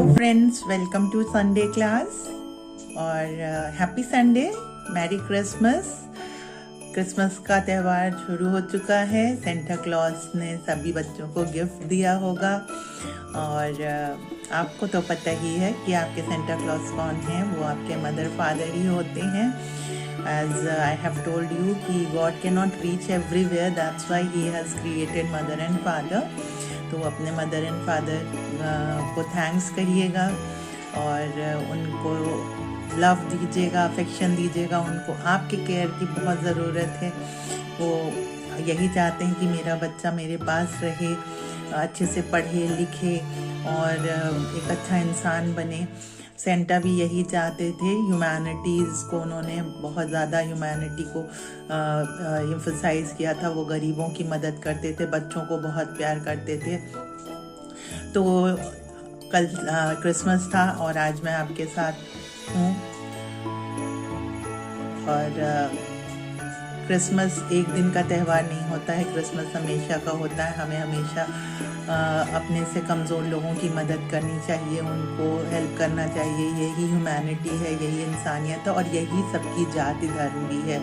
Friends, welcome to Sunday class और happy Sunday, merry Christmas. Christmas का त्यौहार शुरू हो चुका है। सेंटा क्लॉज ने सभी बच्चों को गिफ्ट दिया होगा और आपको तो पता ही है कि आपके सेंटा क्लॉज कौन हैं। वो आपके मदर फादर ही होते हैं। As I have told you कि God cannot reach everywhere, that's why He has created mother and father। तो अपने मदर एंड फादर को थैंक्स करिएगा और उनको लव दीजिएगा, अफेक्शन दीजिएगा। उनको आपके केयर की बहुत ज़रूरत है। वो यही चाहते हैं कि मेरा बच्चा मेरे पास रहे, अच्छे से पढ़े लिखे और एक अच्छा इंसान बने। सेंटा भी यही चाहते थे। ह्यूमैनिटीज़ को उन्होंने बहुत ज़्यादा ह्यूमैनिटी को एम्फसाइज किया था। वो गरीबों की मदद करते थे, बच्चों को बहुत प्यार करते थे। तो कल क्रिसमस था और आज मैं आपके साथ हूँ। और क्रिसमस एक दिन का त्यौहार नहीं होता है, क्रिसमस हमेशा का होता है। हमें हमेशा अपने से कमज़ोर लोगों की मदद करनी चाहिए, उनको हेल्प करना चाहिए। यही ह्यूमैनिटी है, यही इंसानियत है और यही सबकी जाति धर्म भी है।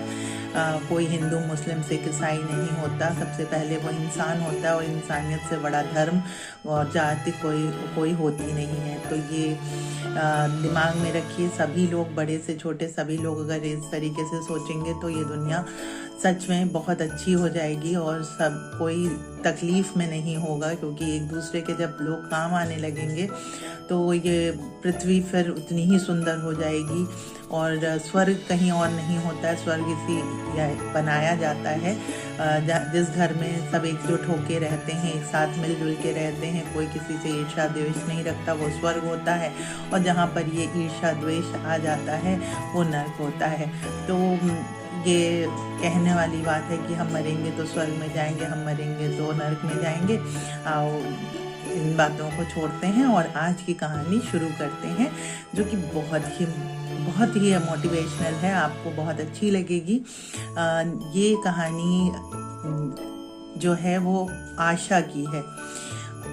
कोई हिंदू मुस्लिम सिख ईसाई नहीं होता। सबसे पहले वो इंसान होता है और इंसानियत से बड़ा धर्म और जाति कोई होती नहीं है। तो ये दिमाग में रखिए। सभी लोग, बड़े से छोटे सभी लोग अगर इस तरीके से सोचेंगे तो ये दुनिया सच में बहुत अच्छी हो जाएगी और सब कोई तकलीफ़ में नहीं होगा। क्योंकि एक दूसरे के जब लोग काम आने लगेंगे तो ये पृथ्वी फिर उतनी ही सुंदर हो जाएगी। और स्वर्ग कहीं और नहीं होता है, स्वर्ग इसी बनाया जाता है जिस घर में सब एकजुट होके रहते हैं, एक साथ मिलजुल के रहते हैं, कोई किसी से ईर्ष्या द्वेष नहीं रखता, वो स्वर्ग होता है। और जहाँ पर ये ईर्ष्या द्वेष आ जाता है वो नर्क होता है। तो ये कहने वाली बात है कि हम मरेंगे तो स्वर्ग में जाएंगे, हम मरेंगे तो नरक में जाएंगे। आओ इन बातों को छोड़ते हैं और आज की कहानी शुरू करते हैं, जो कि बहुत ही मोटिवेशनल है। आपको बहुत अच्छी लगेगी। ये कहानी जो है वो आशा की है।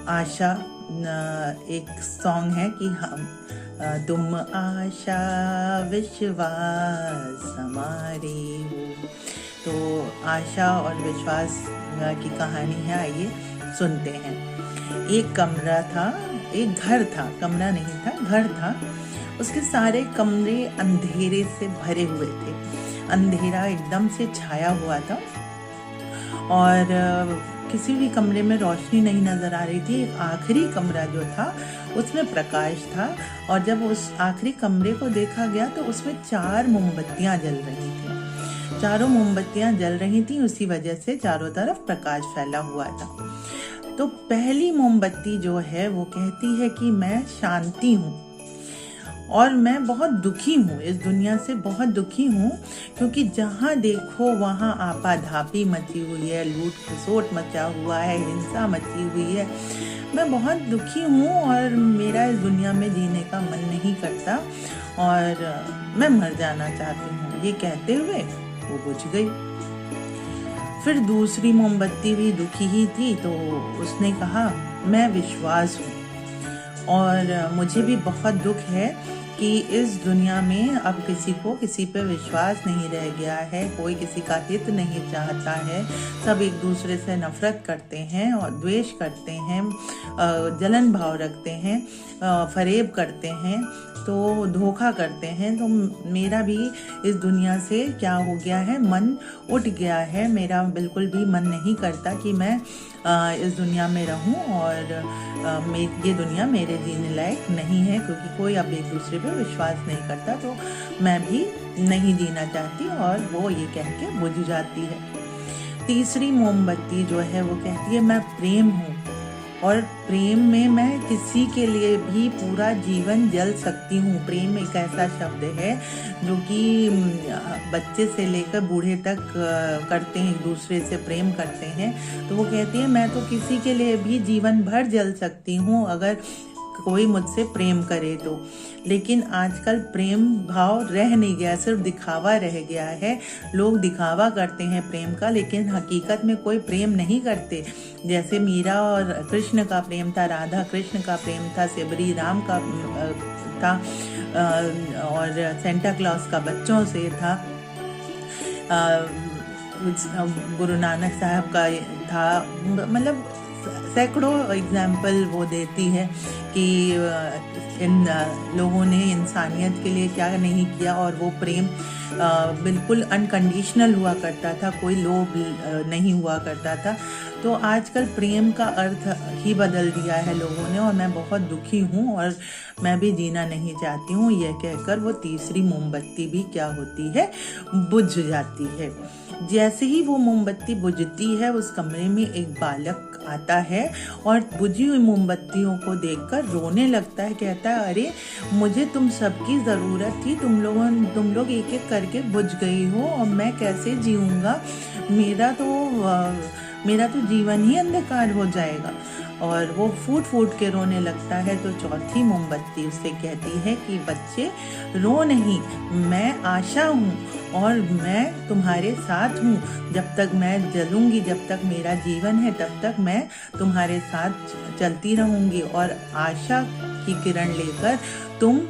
आशा एक सॉन्ग है कि हम तुम आशा विश्वास हमारी हो। तो आशा और विश्वास की कहानी है, आइए सुनते हैं। एक कमरा था, एक घर था, कमरा नहीं था, घर था। उसके सारे कमरे अंधेरे से भरे हुए थे। अंधेरा एकदम से छाया हुआ था और किसी भी कमरे में रोशनी नहीं नजर आ रही थी। एक आखिरी कमरा जो था उसमें प्रकाश था और जब उस आखिरी कमरे को देखा गया तो उसमें 4 मोमबत्तियां जल रही थी। चारों मोमबत्तियां जल रही थी, उसी वजह से चारों तरफ प्रकाश फैला हुआ था। तो पहली मोमबत्ती जो है वो कहती है कि मैं शांति हूँ और मैं बहुत दुखी हूँ, इस दुनिया से बहुत दुखी हूँ। क्योंकि जहाँ देखो वहाँ आपाधापी मची हुई है, लूट खसोट मचा हुआ है, हिंसा मची हुई है। मैं बहुत दुखी हूँ और मेरा इस दुनिया में जीने का मन नहीं करता और मैं मर जाना चाहती हूँ। ये कहते हुए वो बुझ गई। फिर दूसरी मोमबत्ती भी दुखी ही थी, तो उसने कहा मैं विश्वास हूँ और मुझे भी बहुत दुख है कि इस दुनिया में अब किसी पे विश्वास नहीं रह गया है। कोई किसी का हित नहीं चाहता है। सब एक दूसरे से नफरत करते हैं और द्वेष करते हैं, जलन भाव रखते हैं, फरेब करते हैं, तो धोखा करते हैं। तो मेरा भी इस दुनिया से क्या हो गया है, मन उठ गया है। मेरा बिल्कुल भी मन नहीं करता कि मैं इस दुनिया में रहूं और ये दुनिया मेरे जीने लायक नहीं है। क्योंकि कोई अब एक दूसरे पे विश्वास नहीं करता, तो मैं भी नहीं जीना चाहती और वो ये कह के बुझ जाती है। तीसरी मोमबत्ती जो है वो कहती है मैं प्रेम हूँ और प्रेम में मैं किसी के लिए भी पूरा जीवन जल सकती हूँ। प्रेम एक ऐसा शब्द है जो कि बच्चे से लेकर बूढ़े तक करते हैं, एक दूसरे से प्रेम करते हैं। तो वो कहती है मैं तो किसी के लिए भी जीवन भर जल सकती हूँ। अगर कोई मुझसे प्रेम करे तो। लेकिन आजकल प्रेम भाव रह नहीं गया, सिर्फ दिखावा रह गया है। लोग दिखावा करते हैं प्रेम का, लेकिन हकीकत में कोई प्रेम नहीं करते। जैसे मीरा और कृष्ण का प्रेम था, राधा कृष्ण का प्रेम था, सबरी राम का था, और सेंटा क्लॉज का बच्चों से था, गुरु नानक साहब का था। मतलब सैकड़ों एग्जाम्पल वो देती है कि इन लोगों ने इंसानियत के लिए क्या नहीं किया, और वो प्रेम बिल्कुल अनकंडीशनल हुआ करता था, कोई लोभ नहीं हुआ करता था। तो आजकल प्रेम का अर्थ ही बदल दिया है लोगों ने, और मैं बहुत दुखी हूँ और मैं भी जीना नहीं चाहती हूँ। यह कहकर वो तीसरी मोमबत्ती भी क्या होती है, बुझ जाती है। जैसे ही वो मोमबत्ती बुझती है, उस कमरे में एक बालक आता है और बुझी हुई मोमबत्तियों को देखकर रोने लगता है। कहता है, अरे मुझे तुम सबकी ज़रूरत थी, तुम लोग एक एक करके बुझ गई हो, और मैं कैसे जीऊँगा, मेरा तो जीवन ही अंधकार हो जाएगा। और वो फूट फूट के रोने लगता है। तो चौथी मोमबत्ती उससे कहती है कि बच्चे रो नहीं, मैं आशा हूँ और मैं तुम्हारे साथ हूँ। जब तक मैं जलूंगी, जब तक मेरा जीवन है, तब तक मैं तुम्हारे साथ चलती रहूंगी। और आशा की किरण लेकर तुम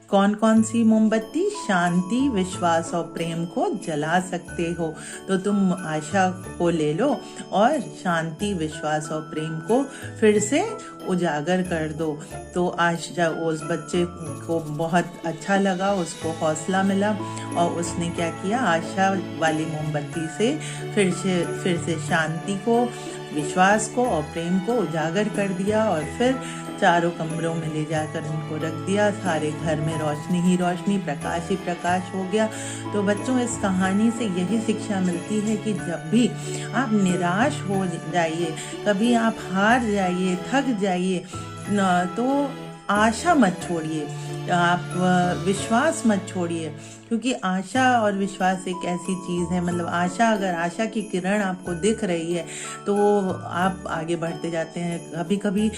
कौन कौन सी मोमबत्ती, शांति, विश्वास और प्रेम को जला सकते हो। तो तुम आशा को ले लो और शांति, विश्वास और प्रेम को फिर से उजागर कर दो। तो आशा, उस बच्चे को बहुत अच्छा लगा, उसको हौसला मिला, और उसने क्या किया, आशा वाली मोमबत्ती से फिर से शांति को, विश्वास को और प्रेम को उजागर कर दिया। और फिर चारों कमरों में ले जाकर उनको रख दिया। सारे घर में रोशनी ही रोशनी, प्रकाश ही प्रकाश हो गया। तो बच्चों, इस कहानी से यही शिक्षा मिलती है कि जब भी आप निराश हो जाइए, कभी आप हार जाइए, थक जाइए, तो आशा मत छोड़िए, आप विश्वास मत छोड़िए। क्योंकि आशा और विश्वास एक ऐसी चीज़ है, मतलब अगर आशा की किरण आपको दिख रही है तो आप आगे बढ़ते जाते हैं। कभी कभी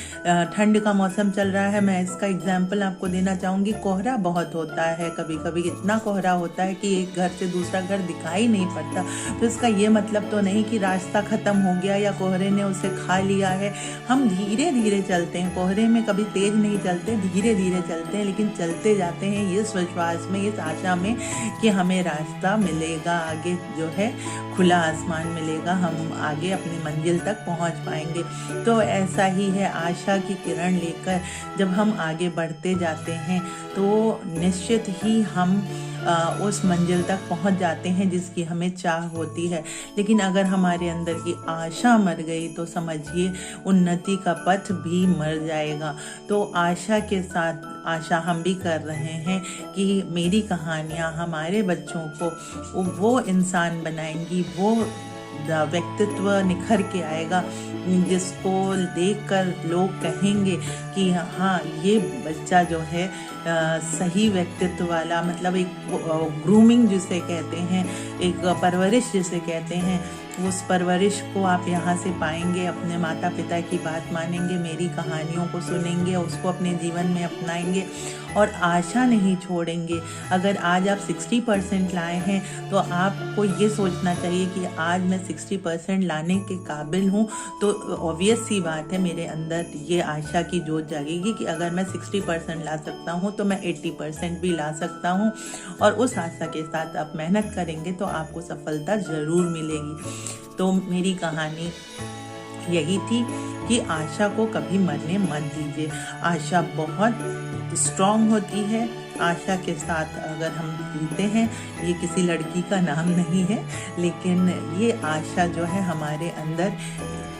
ठंड का मौसम चल रहा है, मैं इसका एग्जाम्पल आपको देना चाहूँगी। कोहरा बहुत होता है, कभी कभी इतना कोहरा होता है कि एक घर से दूसरा घर दिखाई नहीं पड़ता। तो इसका ये मतलब तो नहीं कि रास्ता ख़त्म हो गया या कोहरे ने उसे खा लिया है। हम धीरे धीरे चलते हैं, कोहरे में कभी तेज नहीं चलते, धीरे धीरे चलते हैं, लेकिन चलते जाते हैं इस विश्वास में, इस आशा में कि हमें रास्ता मिलेगा, आगे जो है खुला आसमान मिलेगा, हम आगे अपनी मंजिल तक पहुंच पाएंगे। तो ऐसा ही है, आशा की किरण लेकर जब हम आगे बढ़ते जाते हैं तो निश्चित ही हम उस मंजिल तक पहुंच जाते हैं जिसकी हमें चाह होती है। लेकिन अगर हमारे अंदर की आशा मर गई तो समझिए उन्नति का पथ भी मर जाएगा। तो आशा के साथ आशा हम भी कर रहे हैं कि मेरी कहानियाँ हमारे बच्चों को वो इंसान बनाएंगी, वो व्यक्तित्व निखर के आएगा जिसको देखकर लोग कहेंगे कि हाँ, ये बच्चा जो है सही व्यक्तित्व वाला, मतलब एक ग्रूमिंग जिसे कहते हैं, एक परवरिश जिसे कहते हैं, उस परवरिश को आप यहाँ से पाएंगे। अपने माता पिता की बात मानेंगे, मेरी कहानियों को सुनेंगे, उसको अपने जीवन में अपनाएंगे और आशा नहीं छोड़ेंगे। अगर आज आप 60% लाए हैं तो आपको ये सोचना चाहिए कि आज मैं 60% लाने के काबिल हूँ। तो ऑब्वियस सी बात है, मेरे अंदर ये आशा की जोत जागेगी कि अगर मैं 60% ला सकता हूँ तो मैं 80% भी ला सकता हूँ। और उस आशा के साथ आप मेहनत करेंगे तो आपको सफलता ज़रूर मिलेगी। तो मेरी कहानी यही थी कि आशा को कभी मरने मत दीजिए। आशा बहुत स्ट्रांग होती है। आशा के साथ अगर हम जीते हैं, ये किसी लड़की का नाम नहीं है, लेकिन ये आशा जो है हमारे अंदर,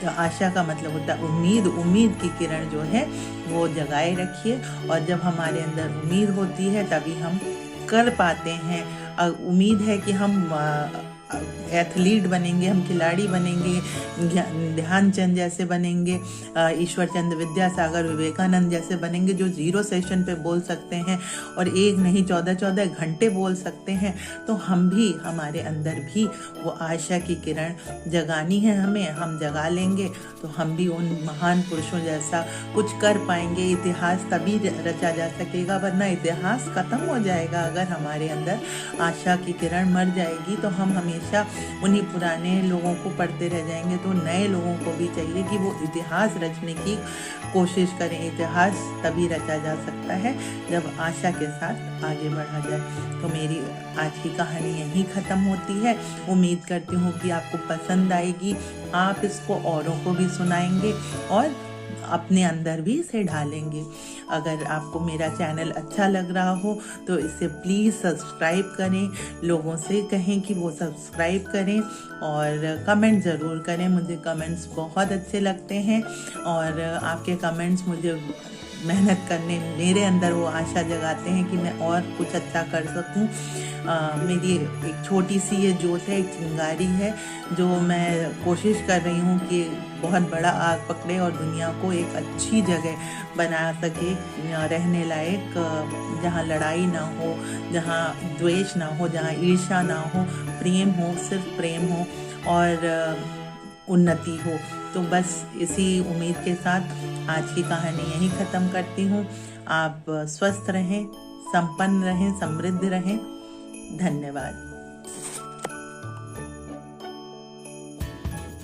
आशा का मतलब होता है उम्मीद। उम्मीद की किरण जो है वो जगाए रखिए, और जब हमारे अंदर उम्मीद होती है तभी हम कर पाते हैं। उम्मीद है कि हम एथलीट बनेंगे, हम खिलाड़ी बनेंगे, ध्यानचंद जैसे बनेंगे, ईश्वर चंद्र विद्यासागर विवेकानंद जैसे बनेंगे, जो 0 सेशन पे बोल सकते हैं और एक नहीं 14-14 घंटे बोल सकते हैं। तो हम भी, हमारे अंदर भी वो आशा की किरण जगानी है हमें, हम जगा लेंगे तो हम भी उन महान पुरुषों जैसा कुछ कर पाएंगे। इतिहास तभी रचा जा सकेगा, वरना इतिहास खत्म हो जाएगा। अगर हमारे अंदर आशा की किरण मर जाएगी तो हम हमेशा उन्हीं पुराने लोगों को पढ़ते रह जाएंगे। तो नए लोगों को भी चाहिए कि वो इतिहास रचने की कोशिश करें। इतिहास तभी रचा जा सकता है जब आशा के साथ आगे बढ़ा जाए। तो मेरी आज की कहानी यहीं ख़त्म होती है। उम्मीद करती हूँ कि आपको पसंद आएगी, आप इसको औरों को भी सुनाएंगे और अपने अंदर भी इसे ढालेंगे। अगर आपको मेरा चैनल अच्छा लग रहा हो तो इसे प्लीज़ सब्सक्राइब करें, लोगों से कहें कि वो सब्सक्राइब करें और कमेंट ज़रूर करें। मुझे कमेंट्स बहुत अच्छे लगते हैं और आपके कमेंट्स मुझे मेहनत करने, मेरे अंदर वो आशा जगाते हैं कि मैं और कुछ अच्छा कर सकूं। मेरी एक छोटी सी ये जोत है, एक चिंगारी है, जो मैं कोशिश कर रही हूँ कि बहुत बड़ा आग पकड़े और दुनिया को एक अच्छी जगह बना सके, रहने लायक, जहाँ लड़ाई ना हो, जहाँ द्वेष ना हो, जहाँ ईर्ष्या ना हो, प्रेम हो, सिर्फ प्रेम हो और उन्नति हो। तो बस इसी उम्मीद के साथ आज की कहानी यहीं ख़त्म करती हूँ। आप स्वस्थ रहें, संपन्न रहें, समृद्ध रहें। धन्यवाद।